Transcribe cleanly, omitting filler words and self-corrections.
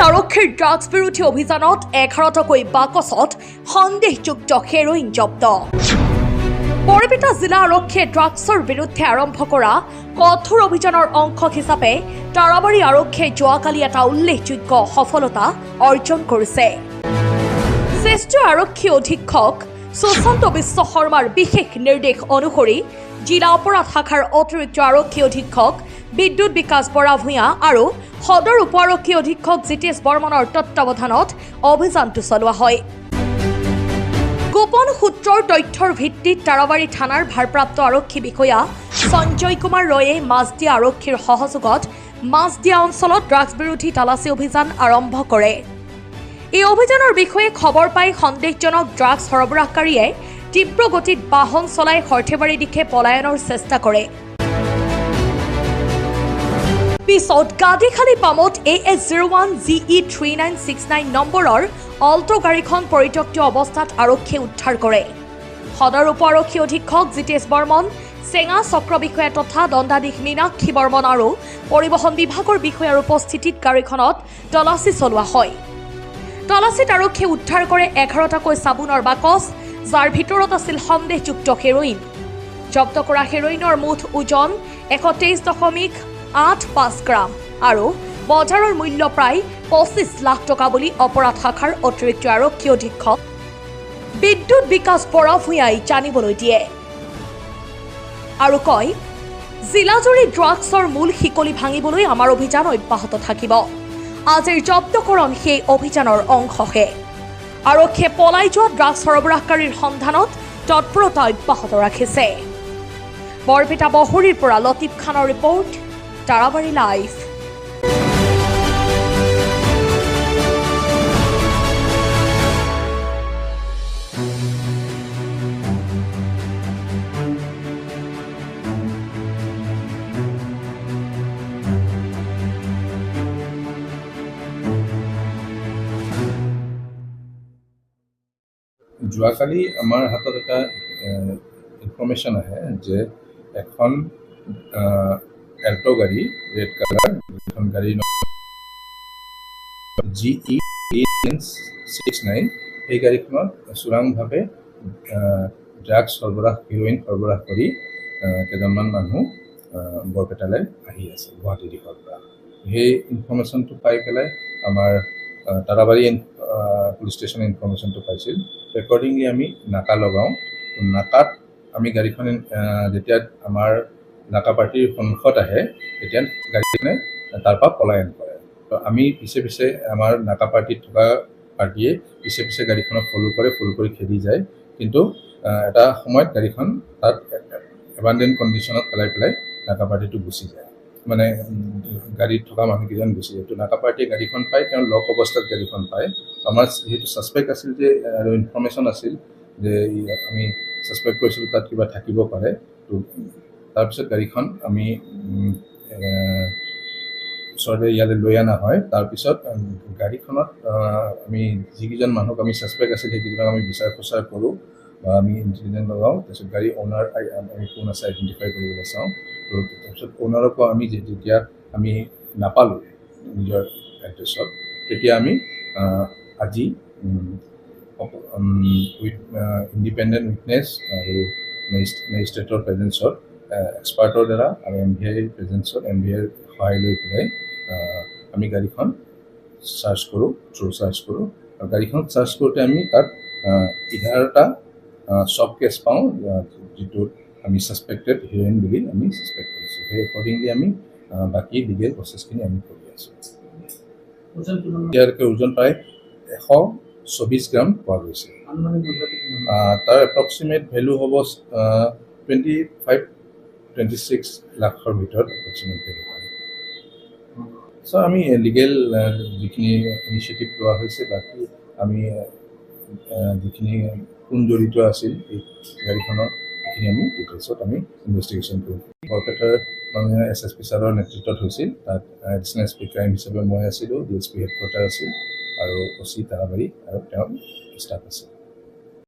আৰক্ষীৰ ড্ৰাগছ বিৰোধী অভিযানত 11টাকৈ বাকচত সন্দেহযুক্ত হেৰোইন জব্দ। বৰপেটা জিলা আৰক্ষীয়ে ড্ৰাগছৰ বিৰুদ্ধে আৰম্ভ কৰা কঠোৰ অভিযানৰ অংশ হিচাপে তাৰাবাৰী আৰক্ষীয়ে যোৱাকালি এটা উল্লেখযোগ্য সফলতা অৰ্জন কৰিছে। জ্যেষ্ঠ আৰক্ষী অধীক্ষক সুশান্ত বিশ্ব শৰ্মাৰ বিশেষ নিৰ্দেশ অনুসৰি জিলা অপৰাধ শাখাৰ অতিৰিক্ত আৰক্ষী অধীক্ষক বিদ্যুৎ বিকাশ বৰা ভূঞা আৰু সদৰ উপ আৰক্ষী অধীক্ষক জিতেশ বৰ্মনৰ তত্বাৱধানত অভিযানটো চলোৱা হয়। গোপন সূত্ৰৰ তথ্যৰ ভিত্তিত তাৰাবাৰী থানাৰ ভাৰপ্ৰাপ্ত আৰক্ষী বিষয়া সঞ্জয় কুমাৰ ৰয়ে মাছদিয়া আৰক্ষীৰ সহযোগত মাছদিয়া অঞ্চলত ড্ৰাগছ বিৰোধী তালাচী অভিযান আৰম্ভ কৰে। এই অভিযানৰ বিষয়ে খবৰ পাই সন্দেহজনক ড্ৰাগছ সৰবৰাহকাৰীয়ে তীব্ৰ গতিত বাহন চলাই সৰ্থেবাৰী দিশে পলায়নৰ চেষ্টা কৰে। পিছত গাদিখালী পামত AS01 GE 3969 নম্বৰৰ অল্টো গাড়ীখন পৰিত্যক্ত অৱস্থাত আৰক্ষীয়ে উদ্ধাৰ কৰে। সদৰ উপ আৰক্ষী অধীক্ষক জিতেশ বৰ্মন, চেঙা চক্ৰ বিষয়া তথা দণ্ডাধীশ মীনাক্ষী বৰ্মন আৰু পৰিবহণ বিভাগৰ বিষয়াৰ উপস্থিতিত গাড়ীখনত তলাচী চলোৱা হয়। তলাচীত আৰক্ষীয়ে উদ্ধাৰ কৰে 11টাকৈ চাবোনৰ বাকচ, যাৰ ভিতৰত আছিল সন্দেহযুক্ত হেৰোইন। জব্দ কৰা হেৰোইনৰ মুঠ ওজন 123.85 গ্ৰাম আৰু বজাৰৰ মূল্য প্ৰায় 25 লাখ টকা বুলি অপৰাধ শাখাৰ অতিৰিক্ত আৰক্ষী অধীক্ষক বিদ্যুৎ বিকাশ বৰা ভূঞাই জানিবলৈ দিয়ে আৰু কয়, জিলাজুৰি ড্ৰাগছৰ মূল শিকলি ভাঙিবলৈ আমাৰ অভিযান অব্যাহত থাকিব। আজিৰ জব্দকৰণ সেই অভিযানৰ অংশহে। আৰক্ষীয়ে পলাই যোৱা ড্ৰাগছ সৰবৰাহকাৰীৰ সন্ধানত তৎপৰতা অব্যাহত ৰাখিছে। বৰপেটা বহৰীৰ পৰা লতিফ খানৰ ৰিপৰ্ট, তাৰাবাৰী লাইভ। যোৱাকালি আমাৰ হাতত এটা ইনফৰমেশ্যন আহে যে এখন এল্টো গাড়ী, ৰেড কালাৰ এখন গাড়ী GE 3969, সেই গাড়ীখনত চোৰাংভাৱে ড্ৰাগছ হেৰোইন সৰবৰাহ কৰি কেইজনমান মানুহ বৰপেটালৈ আহি আছে গুৱাহাটী দিশৰ পৰা। সেই ইনফৰমেশ্যনটো পাই পেলাই আমাৰ তাৰাবাৰী পুলিচ ষ্টেচনে ইনফৰমেশ্যনটো পাইছিল। একৰ্ডিংলি আমি নাকা লগাওঁ। নাকাত আমি গাড়ীখন যেতিয়া আমাৰ নাকা পাৰ্টিৰ সন্মুখত আহে, তেতিয়া গাড়ীখনে তাৰ পৰা পলায়ন কৰে। তো আমি পিছে আমাৰ নাকা পাৰ্টিত থকা পাৰ্টীয়ে পিছে গাড়ীখনক ফ'ল' কৰি খেদি যায়। কিন্তু এটা সময়ত গাড়ীখন তাত এবাণ্ডেন কণ্ডিশ্যনত পেলাই নাকা পাৰ্টিটো গুচি যায়, মানে গাড়ীত থকা মানুহকেইজন গুচি যায়। তো নাকা পাৰ্টিয়ে গাড়ীখন পায়, তেওঁ লক অৱস্থাত গাড়ীখন পায়। আমাৰ যিহেতু ছাছপেক্ট আছিল যে আৰু ইনফৰমেশ্যন আছিল যে আমি ছাছপেক্ট কৰিছিলোঁ তাত কিবা থাকিব পাৰে। তো তাৰপিছত গাড়ীখন আমি ওচৰতে ইয়ালৈ লৈ অনা হয়। তাৰপিছত গাড়ীখনত আমি যিকেইজন মানুহক আমি ছাছপেক্ট আছিল সেইকেইজনক আমি বিচাৰ খোচাৰ কৰোঁ বা আমি ইণ্টেলিজেঞ্চ লগাওঁ। তাৰপিছত গাড়ী অ'নাৰ আমি কোন আছে আইডেণ্টিফাই কৰিবলৈ চাওঁ। তো তাৰপিছত অ'নাৰকো আমি যেতিয়া আমি নাপালোঁ নিজৰ এড্ৰেছত, তেতিয়া আমি আজি ইণ্ডিপেণ্ডেণ্ট উইটনেছ আৰু মেজিষ্ট্ৰেটৰ প্ৰেজেঞ্চত এক্সপাৰ্টৰ দ্বাৰা আৰু MVI প্ৰেজেঞ্চত MVIৰ সহায় লৈ পেলাই আমি গাড়ীখন চাৰ্চ কৰোঁ আৰু গাড়ীখন চাৰ্চ কৰোঁতে আমি তাত 11টা চব কেছ পাওঁ, যিটো আমি ছাছপেক্টেড হেৰোইন বুলি আমি ছাছপেক্ট কৰিছোঁ। সেই একৰ্ডিংলি আমি বাকী লিগেল প্ৰচেছখিনি আমি কৰি আছোঁ। ইয়ালৈকে ওজন প্ৰায় 124 গ্ৰাম পোৱা গৈছে। তাৰ এপ্ৰক্সিমেট ভেলু হ'ব 25-26 লাখৰ ভিতৰত এপ্ৰক্সিমেট ভেলু হয়। চ' আমি লিগেল যিখিনি ইনিচিয়েটিভ লোৱা হৈছে, বাকী আমি যিখিনি কোন জড়িত আছিল এই গাড়ীখনৰ, সেইখিনি আমি ডিটেইলছত আমি ইনভেষ্টিগেশ্যন কৰিম। বৰপেটাৰ মাননীয় SSP ছাৰৰ নেতৃত্বত হৈছিল। তাত এডিশ্যনেল SP ক্ৰাইম হিচাপে মই আছিলোঁ, DSP হেডকোৱাৰ্টাৰ আছিল আৰু OC তাৰাবাৰী আৰু তেওঁৰ ষ্টাফ আছিল।